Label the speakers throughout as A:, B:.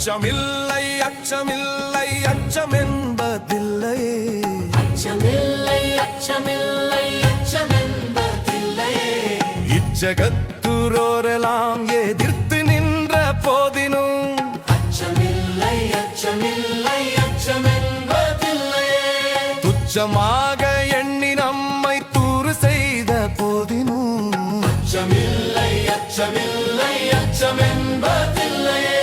A: அச்சமில்லை அச்சமில்லை அச்சமென்பதில்லையே
B: அச்சமில்லை அச்சமில்லை அச்சமென்பதில்லையே
A: இச்சகத்துரோரெல்லாம் எதிர்த்து நின்ற போதினும்
B: அச்சமில்லை அச்சமில்லை அச்சமென்பதில்லையே
A: துச்சமாக எண்ணி நம்மை தூறு செய்த போதினும்
B: அச்சமில்லை அச்சமில்லை அச்சமென்பதில்லையே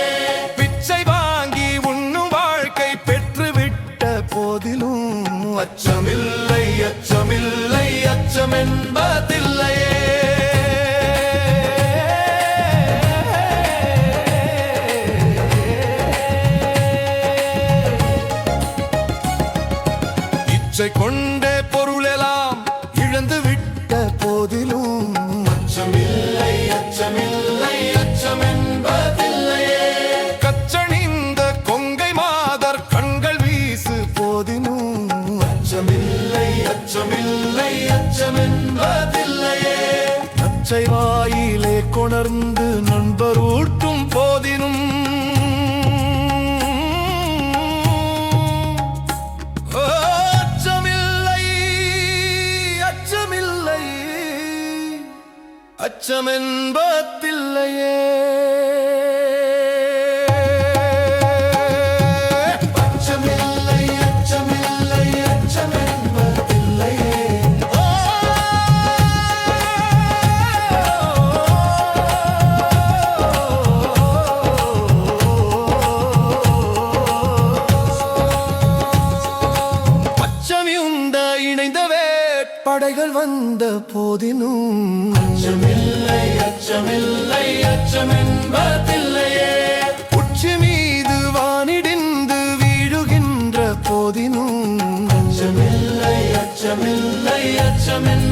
A: பிச்சை வாங்கி உண்ணும் வாழ்க்கை பெற்றுவிட்ட போதிலும் அச்சமில்லை அச்சமில்லை அச்சமென்பதில்லையே இச்சை கொண்டே பொருளெல்லாம் இழந்து விட்ட போதிலும்
B: அச்சமில்லை அச்சமில்லை அச்சமென்பதில்லையே
A: கச்சணிந்த கொங்கை மாதர் கண்கள் வீசு போதினும்
B: அச்சமில்லை அச்சமில்லை அச்சமென்பதில்லையே
A: நச்சை வாயிலே கொணர்ந்து நண்பர் ஊட்டும் போதினும் அச்சமில்லை அச்சமில்லை அச்சமென்பதில்லையே
B: அச்சமில்லை அச்சமில்லை அச்சமென்பதில்லையே
A: அச்சமியுந்த இணைந்த வேட்படைகள் வந்த போதினும்
B: அச்சமில்லை அச்சமில்லை அச்சமென்பதில்லையே
A: உச்சி மீது வானிடிந்து வீழுகின்ற போதினும்
B: அச்சமில்லை அச்சமில்லை அச்சமென்பதில்லையே